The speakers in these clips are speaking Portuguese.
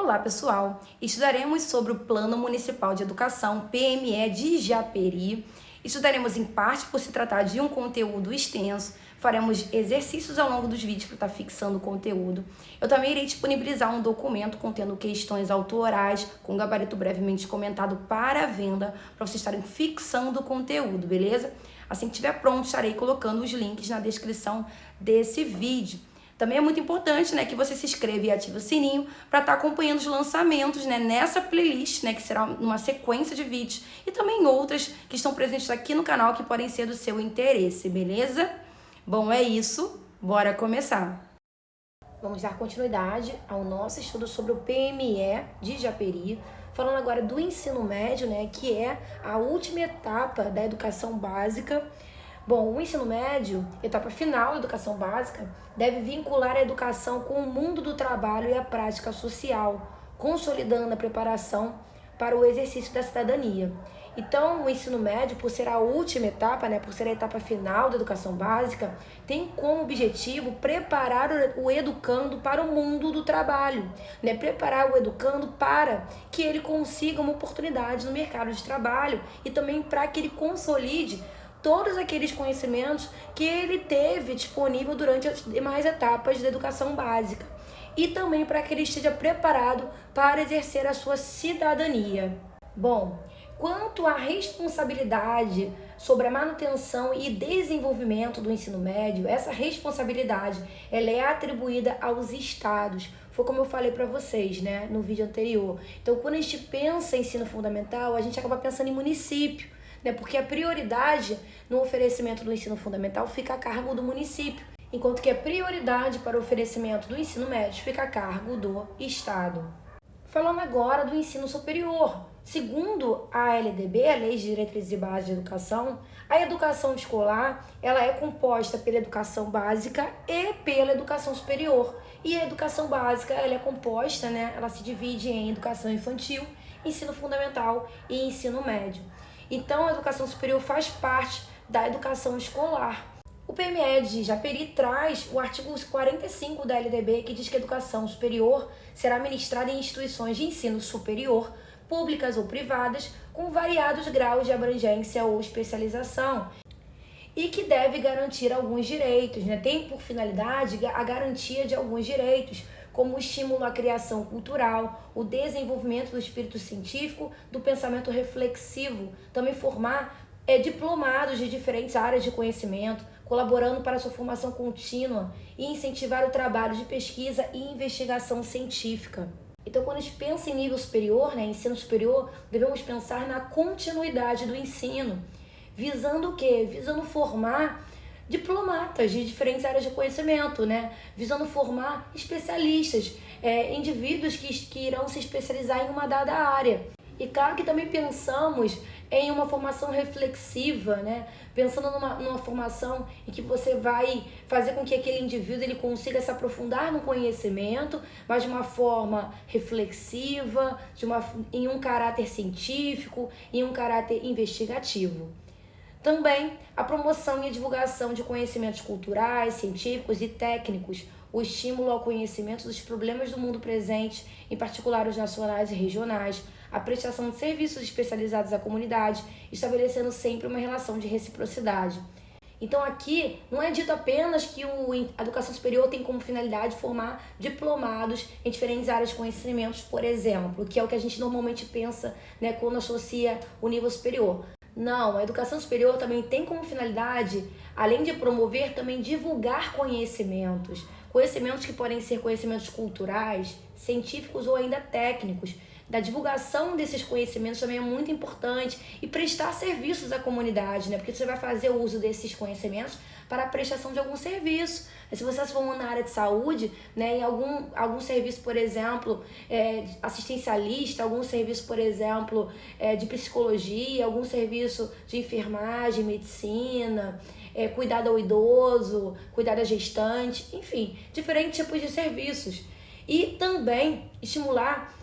Olá, pessoal! Estudaremos sobre o Plano Municipal de Educação, PME de Japeri. Estudaremos em parte por se tratar de um conteúdo extenso. Faremos exercícios ao longo dos vídeos para estar fixando o conteúdo. Eu também irei disponibilizar um documento contendo questões autorais, com gabarito brevemente comentado para venda, para vocês estarem fixando o conteúdo, beleza? Assim que estiver pronto, estarei colocando os links na descrição desse vídeo. Também é muito importante, né, que você se inscreva e ative o sininho para estar acompanhando os lançamentos, né, nessa playlist, né, que será uma sequência de vídeos e também outras que estão presentes aqui no canal que podem ser do seu interesse, beleza? Bom, é isso. Bora começar. Vamos dar continuidade ao nosso estudo sobre o PME de Japeri, falando agora do ensino médio, né, que é a última etapa da educação básica. Bom, o ensino médio, etapa final da educação básica, deve vincular a educação com o mundo do trabalho e a prática social, consolidando a preparação para o exercício da cidadania. Então, o ensino médio, por ser a última etapa, né, por ser a etapa final da educação básica, tem como objetivo preparar o educando para o mundo do trabalho, né, preparar o educando para que ele consiga uma oportunidade no mercado de trabalho e também para que ele consolide todos aqueles conhecimentos que ele teve disponível durante as demais etapas da educação básica e também para que ele esteja preparado para exercer a sua cidadania. Bom, quanto à responsabilidade sobre a manutenção e desenvolvimento do ensino médio, essa responsabilidade ela é atribuída aos estados. Foi como eu falei para vocês, né, no vídeo anterior. Então, quando a gente pensa em ensino fundamental, a gente acaba pensando em município, né, porque a prioridade no oferecimento do ensino fundamental fica a cargo do município, enquanto que a prioridade para o oferecimento do ensino médio fica a cargo do estado. Falando agora do ensino superior. Segundo a LDB, a Lei de Diretrizes e Bases de Educação, a educação escolar ela é composta pela educação básica e pela educação superior. E a educação básica ela é composta, né, ela se divide em educação infantil, ensino fundamental e ensino médio. Então, a educação superior faz parte da educação escolar. O PME de Japeri traz o artigo 45 da LDB, que diz que a educação superior será ministrada em instituições de ensino superior, públicas ou privadas, com variados graus de abrangência ou especialização, e que deve garantir alguns direitos, né? Tem por finalidade a garantia de alguns direitos, como o estímulo à criação cultural, o desenvolvimento do espírito científico, do pensamento reflexivo, também formar diplomados de diferentes áreas de conhecimento, colaborando para a sua formação contínua e incentivar o trabalho de pesquisa e investigação científica. Então, quando a gente pensa em nível superior, né, ensino superior, devemos pensar na continuidade do ensino, visando o quê? Visando formar diplomatas de diferentes áreas de conhecimento, né? Visando formar especialistas, indivíduos que irão se especializar em uma dada área. E claro que também pensamos em uma formação reflexiva, né? Pensando numa formação em que você vai fazer com que aquele indivíduo ele consiga se aprofundar no conhecimento, mas de uma forma reflexiva, em um caráter científico, em um caráter investigativo. Também a promoção e a divulgação de conhecimentos culturais, científicos e técnicos, o estímulo ao conhecimento dos problemas do mundo presente, em particular os nacionais e regionais, a prestação de serviços especializados à comunidade, estabelecendo sempre uma relação de reciprocidade. Então aqui não é dito apenas que a educação superior tem como finalidade formar diplomados em diferentes áreas de conhecimentos, por exemplo, que é o que a gente normalmente pensa, né, quando associa o nível superior. Não, a educação superior também tem como finalidade, além de promover, também divulgar conhecimentos que podem ser conhecimentos culturais, científicos ou ainda técnicos. Da divulgação desses conhecimentos também é muito importante e prestar serviços à comunidade, né? Porque você vai fazer o uso desses conhecimentos para a prestação de algum serviço. Se você for na área de saúde, né, em algum serviço, por exemplo, assistencialista, algum serviço, por exemplo, de psicologia, algum serviço de enfermagem, medicina, cuidado ao idoso, cuidado à gestante, enfim, diferentes tipos de serviços. E também estimular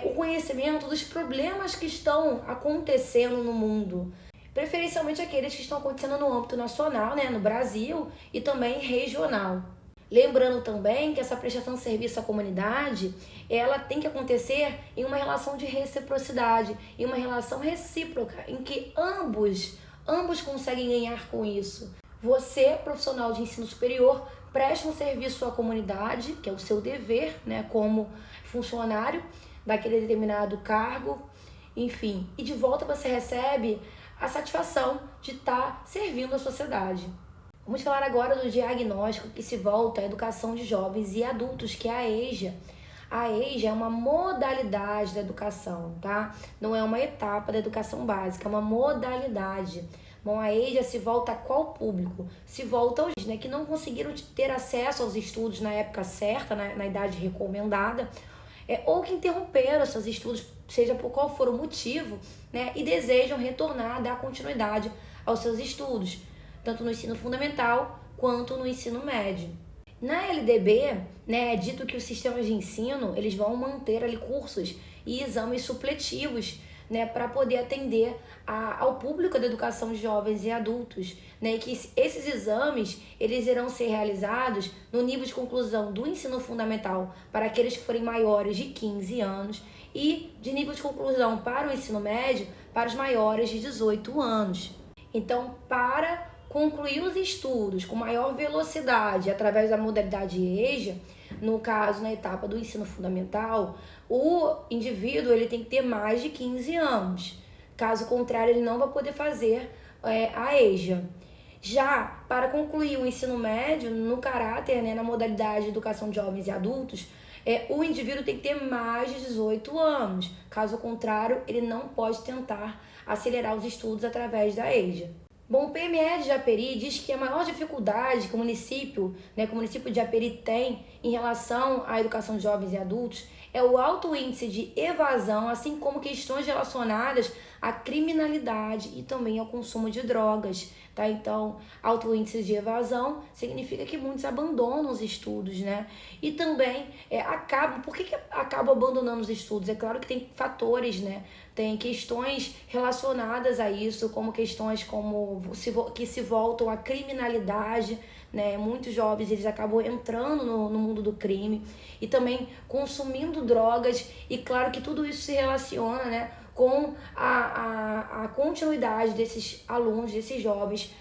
o conhecimento dos problemas que estão acontecendo no mundo, preferencialmente aqueles que estão acontecendo no âmbito nacional, né, no Brasil, e também regional. Lembrando também que essa prestação de serviço à comunidade, ela tem que acontecer em uma relação de reciprocidade, em uma relação recíproca, em que ambos conseguem ganhar com isso. Você, profissional de ensino superior, presta um serviço à comunidade, que é o seu dever, né, como funcionário daquele determinado cargo, enfim, e de volta você recebe a satisfação de estar servindo a sociedade. Vamos falar agora do diagnóstico que se volta à educação de jovens e adultos, que é a EJA. A EJA é uma modalidade da educação, tá? Não é uma etapa da educação básica, é uma modalidade. Bom, a EJA se volta a qual público? Se volta aos, né, que não conseguiram ter acesso aos estudos na época certa, na idade recomendada, ou que interromperam seus estudos, seja por qual for o motivo, né, e desejam retornar, dar continuidade aos seus estudos, tanto no ensino fundamental quanto no ensino médio. Na LDB, né, é dito que os sistemas de ensino eles vão manter ali cursos e exames supletivos, né, para poder atender ao público da educação de jovens e adultos, né, e que esses exames eles irão ser realizados no nível de conclusão do ensino fundamental para aqueles que forem maiores de 15 anos e de nível de conclusão para o ensino médio para os maiores de 18 anos. Então, para concluir os estudos com maior velocidade através da modalidade EJA, no caso, na etapa do ensino fundamental, o indivíduo ele tem que ter mais de 15 anos. Caso contrário, ele não vai poder fazer a EJA. Já para concluir o ensino médio, no caráter, né, na modalidade de educação de jovens e adultos, o indivíduo tem que ter mais de 18 anos. Caso contrário, ele não pode tentar acelerar os estudos através da EJA. Bom, o PME de Japeri diz que a maior dificuldade que o município de Japeri tem em relação à educação de jovens e adultos é o alto índice de evasão, assim como questões relacionadas à criminalidade e também ao consumo de drogas, tá? Então, alto índice de evasão significa que muitos abandonam os estudos, né? E também por que acabam abandonando os estudos? É claro que tem fatores, né? Tem questões relacionadas a isso, como questões que se voltam à criminalidade, né? Muitos jovens eles acabam entrando no mundo do crime e também consumindo drogas, e claro que tudo isso se relaciona, né, com a continuidade desses alunos, desses jovens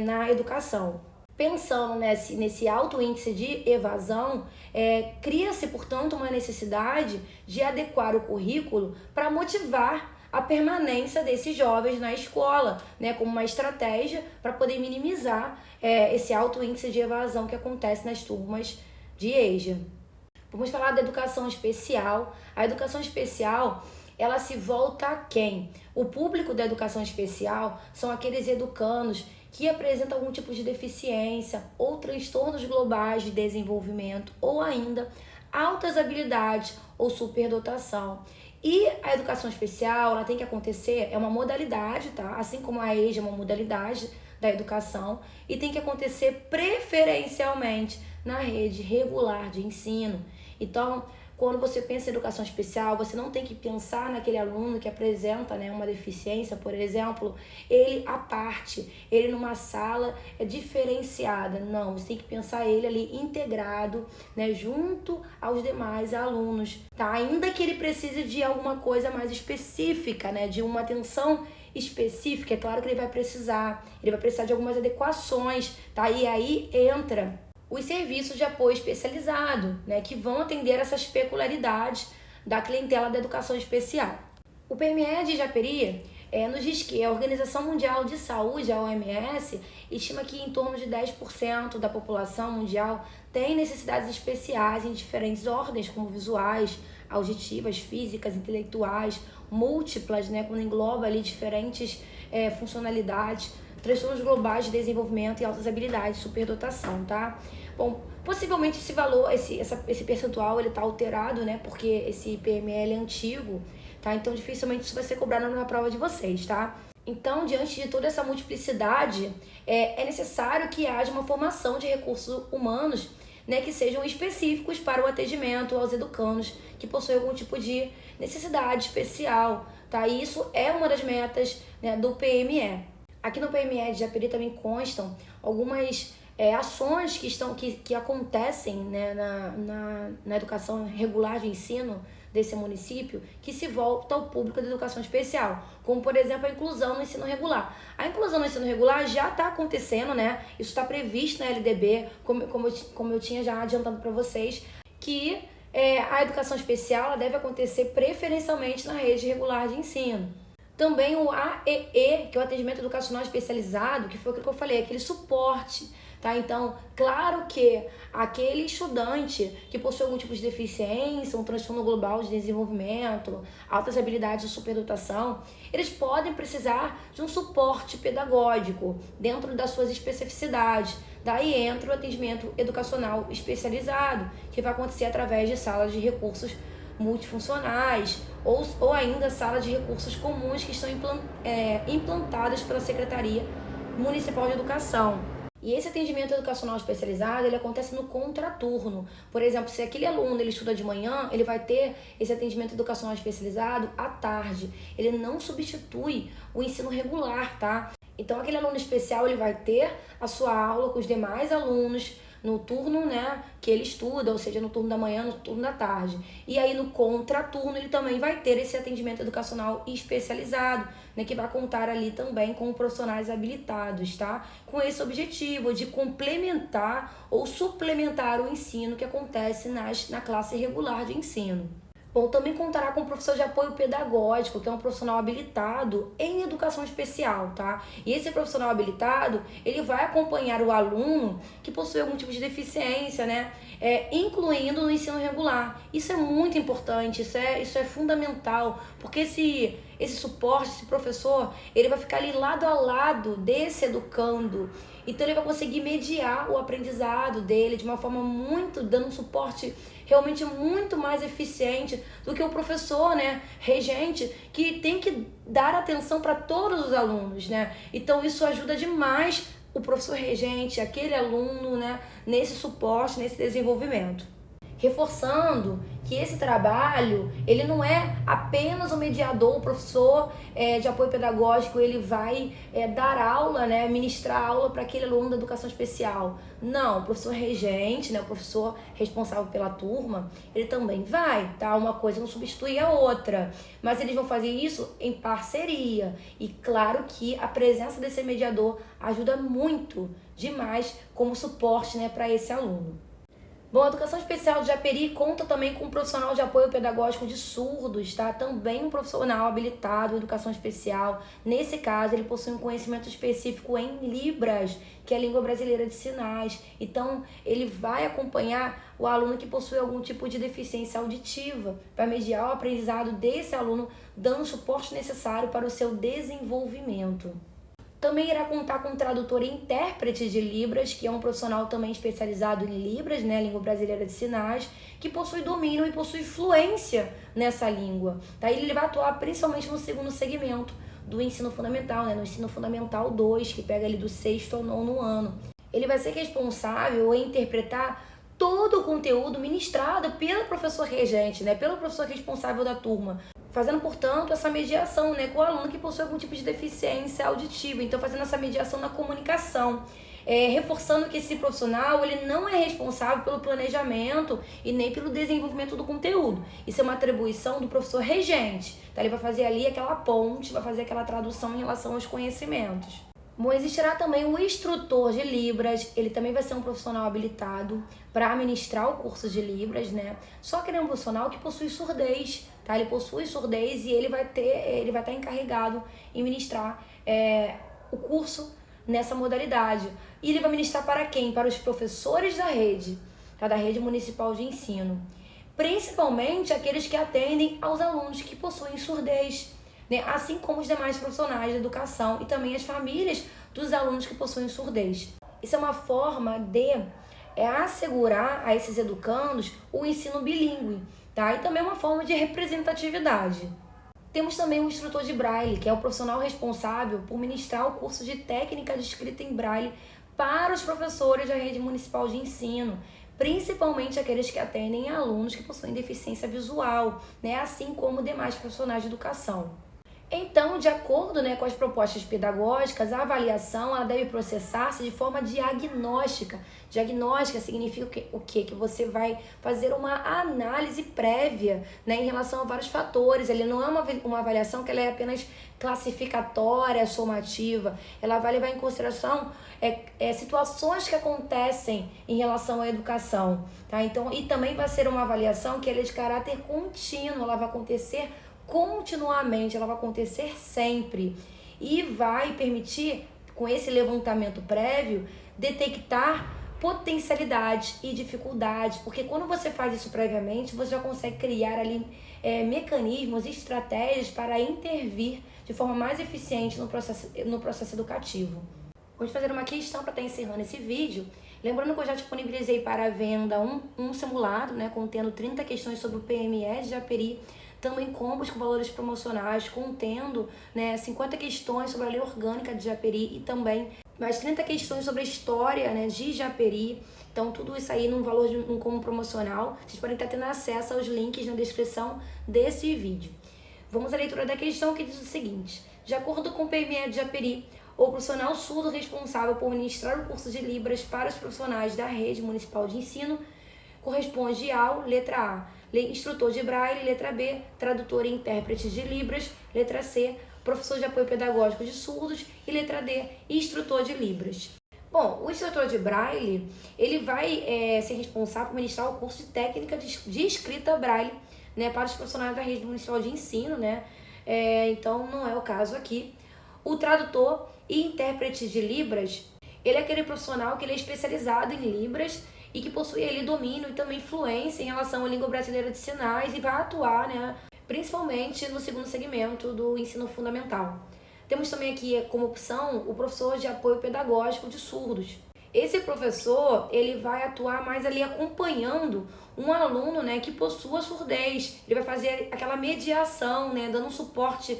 na educação. Pensando nesse alto índice de evasão, cria-se, portanto, uma necessidade de adequar o currículo para motivar a permanência desses jovens na escola, né, como uma estratégia para poder minimizar esse alto índice de evasão que acontece nas turmas de EJA. Vamos falar da educação especial. A educação especial, ela se volta a quem? O público da educação especial são aqueles educandos que apresentam algum tipo de deficiência ou transtornos globais de desenvolvimento ou ainda altas habilidades ou superdotação. E a educação especial, ela tem que acontecer, é uma modalidade, tá? Assim como a EJA é uma modalidade da educação, e tem que acontecer preferencialmente na rede regular de ensino. Então, quando você pensa em educação especial, você não tem que pensar naquele aluno que apresenta, né, uma deficiência, por exemplo, ele à parte, ele numa sala diferenciada. Não, você tem que pensar ele ali integrado, né, junto aos demais alunos, tá? Ainda que ele precise de alguma coisa mais específica, né, de uma atenção específica, é claro que ele vai precisar de algumas adequações, tá? E aí entra os serviços de apoio especializado, né, que vão atender essas peculiaridades da clientela da educação especial. O PME de Japeri nos diz que a Organização Mundial de Saúde, a OMS, estima que em torno de 10% da população mundial tem necessidades especiais em diferentes ordens, como visuais, auditivas, físicas, intelectuais, múltiplas, né, quando engloba ali diferentes funcionalidades, transtornos globais de desenvolvimento e altas habilidades, superdotação, tá? Bom, possivelmente esse valor, esse percentual, ele tá alterado, né? Porque esse PML é antigo, tá? Então, dificilmente isso vai ser cobrado na prova de vocês, tá? Então, diante de toda essa multiplicidade, é necessário que haja uma formação de recursos humanos, né, que sejam específicos para o atendimento aos educandos que possuem algum tipo de necessidade especial, tá? E isso é uma das metas, né, do PME. Aqui no PME de Japeri também constam algumas ações que acontecem, né, na educação regular de ensino desse município, que se volta ao público da educação especial, como por exemplo a inclusão no ensino regular. A inclusão no ensino regular já está acontecendo, né? Isso está previsto na LDB, como eu tinha já adiantado para vocês, que a educação especial ela deve acontecer preferencialmente na rede regular de ensino. Também o AEE, que é o atendimento educacional especializado, que foi aquilo que eu falei, aquele suporte, tá? Então, claro que aquele estudante que possui algum tipo de deficiência, um transtorno global de desenvolvimento, altas habilidades de superdotação, eles podem precisar de um suporte pedagógico dentro das suas especificidades. Daí entra o atendimento educacional especializado, que vai acontecer através de salas de recursos multifuncionais ou ainda salas de recursos comuns que estão implantadas pela Secretaria Municipal de Educação. E esse atendimento educacional especializado, ele acontece no contraturno. Por exemplo, se aquele aluno ele estuda de manhã, ele vai ter esse atendimento educacional especializado à tarde. Ele não substitui o ensino regular, tá? Então, aquele aluno especial, ele vai ter a sua aula com os demais alunos no turno, né, que ele estuda, ou seja, no turno da manhã, no turno da tarde. E aí, no contraturno, ele também vai ter esse atendimento educacional especializado, né, que vai contar ali também com profissionais habilitados, tá? Com esse objetivo de complementar ou suplementar o ensino que acontece na classe regular de ensino. Bom, também contará com um professor de apoio pedagógico, que é um profissional habilitado em educação especial, tá? E esse profissional habilitado, ele vai acompanhar o aluno que possui algum tipo de deficiência, né? Incluindo no ensino regular. Isso é muito importante, isso é fundamental, porque esse suporte, esse professor, ele vai ficar ali lado a lado desse educando. Então ele vai conseguir mediar o aprendizado dele de uma forma dando um suporte realmente muito mais eficiente do que o professor, né, regente, que tem que dar atenção para todos os alunos, né? Então isso ajuda demais o professor regente, aquele aluno, né, nesse suporte, nesse desenvolvimento. Reforçando que esse trabalho, ele não é apenas um mediador, o professor de apoio pedagógico, ele vai dar aula, né, ministrar aula para aquele aluno da educação especial. Não, o professor regente, né, o professor responsável pela turma, ele também vai, tá? Uma coisa não substitui a outra, mas eles vão fazer isso em parceria. E claro que a presença desse mediador ajuda muito, demais, como suporte, né, para esse aluno. Bom, a educação especial de Japeri conta também com um profissional de apoio pedagógico de surdos, tá? Também um profissional habilitado em educação especial. Nesse caso, ele possui um conhecimento específico em Libras, que é a língua brasileira de sinais. Então, ele vai acompanhar o aluno que possui algum tipo de deficiência auditiva, para mediar o aprendizado desse aluno, dando o suporte necessário para o seu desenvolvimento. Também irá contar com um tradutor e intérprete de Libras, que é um profissional também especializado em Libras, né, língua brasileira de sinais, que possui domínio e possui fluência nessa língua. Tá? Ele vai atuar principalmente no segundo segmento do ensino fundamental, né, no ensino fundamental 2, que pega ali do 6º ao 9º ano. Ele vai ser responsável em interpretar todo o conteúdo ministrado pelo professor regente, né, pelo professor responsável da turma, fazendo, portanto, essa mediação, né, com o aluno que possui algum tipo de deficiência auditiva. Então, fazendo essa mediação na comunicação, reforçando que esse profissional ele não é responsável pelo planejamento e nem pelo desenvolvimento do conteúdo. Isso é uma atribuição do professor regente. Então, ele vai fazer ali aquela ponte, vai fazer aquela tradução em relação aos conhecimentos. Bom, existirá também o instrutor de Libras, ele também vai ser um profissional habilitado para ministrar o curso de Libras, né? Só que ele é um profissional que possui surdez, tá? Ele possui surdez e ele vai estar encarregado em ministrar o curso nessa modalidade. E ele vai ministrar para quem? Para os professores da rede, tá? Da rede municipal de ensino. Principalmente aqueles que atendem aos alunos que possuem surdez, né? Assim como os demais profissionais de educação e também as famílias dos alunos que possuem surdez. Isso é uma forma de assegurar a esses educandos o ensino bilíngue, tá? E também é uma forma de representatividade. Temos também o instrutor de Braille, que é o profissional responsável por ministrar o curso de técnica de escrita em Braille para os professores da rede municipal de ensino, principalmente aqueles que atendem a alunos que possuem deficiência visual, né? Assim como demais profissionais de educação. Então, de acordo, né, com as propostas pedagógicas, a avaliação ela deve processar-se de forma diagnóstica. Diagnóstica significa o quê? Que você vai fazer uma análise prévia, né, em relação a vários fatores. Ele não é uma avaliação que ela é apenas classificatória, somativa. Ela vai levar em consideração situações que acontecem em relação à educação. Tá? Então, e também vai ser uma avaliação que ela é de caráter contínuo, ela vai acontecer continuamente, ela vai acontecer sempre e vai permitir, com esse levantamento prévio, detectar potencialidades e dificuldades, porque quando você faz isso previamente, você já consegue criar ali mecanismos e estratégias para intervir de forma mais eficiente no processo educativo. Vamos fazer uma questão para estar encerrando esse vídeo. Lembrando que eu já disponibilizei para a venda um simulado, né, contendo 30 questões sobre o PME de Japeri, também combos com valores promocionais, contendo, né, 50 questões sobre a lei orgânica de Japeri e também mais 30 questões sobre a história, né, de Japeri. Então, tudo isso aí num valor de um combo promocional. Vocês podem estar tendo acesso aos links na descrição desse vídeo. Vamos à leitura da questão, que diz o seguinte: de acordo com o PME de Japeri, o profissional surdo responsável por ministrar o curso de Libras para os profissionais da rede municipal de ensino corresponde ao, letra A, instrutor de Braille, letra B, tradutor e intérprete de Libras, letra C, professor de apoio pedagógico de surdos e letra D, instrutor de Libras. Bom, o instrutor de Braille, ele vai ser responsável por ministrar o curso de técnica de escrita Braille, né, para os profissionais da rede municipal de ensino, né? Então, não é o caso aqui. O tradutor e intérprete de Libras, ele é aquele profissional que ele é especializado em Libras e que possui ali domínio e também influência em relação à língua brasileira de sinais e vai atuar, né, principalmente no segundo segmento do ensino fundamental. Temos também aqui como opção o professor de apoio pedagógico de surdos. Esse professor, ele vai atuar mais ali acompanhando um aluno, né, que possua surdez. Ele vai fazer aquela mediação, né, dando um suporte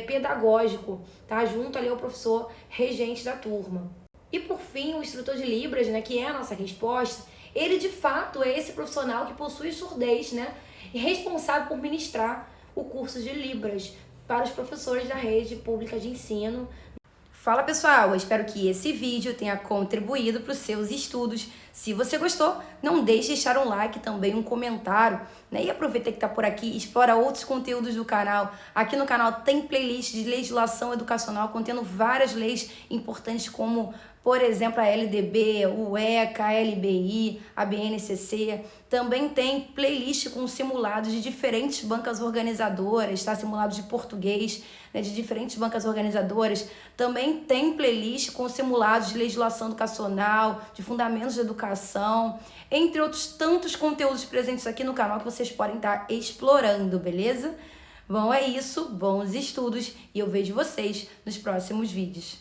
pedagógico, tá, junto ali ao professor regente da turma. E por fim, o instrutor de Libras, né, que é a nossa resposta, ele de fato é esse profissional que possui surdez, né, e responsável por ministrar o curso de Libras para os professores da rede pública de ensino. Fala pessoal, eu espero que esse vídeo tenha contribuído para os seus estudos. Se você gostou, não deixe de deixar um like, também um comentário, né? E aproveita que está por aqui, explora outros conteúdos do canal. Aqui no canal tem playlist de legislação educacional contendo várias leis importantes como, por exemplo, a LDB, o ECA, a LBI, a BNCC. Também tem playlist com simulados de diferentes bancas organizadoras, tá? Simulados de português, né, de diferentes bancas organizadoras. Também tem playlist com simulados de legislação educacional, de fundamentos de educação, entre outros tantos conteúdos presentes aqui no canal que vocês podem estar explorando, beleza? Bom, é isso, bons estudos e eu vejo vocês nos próximos vídeos.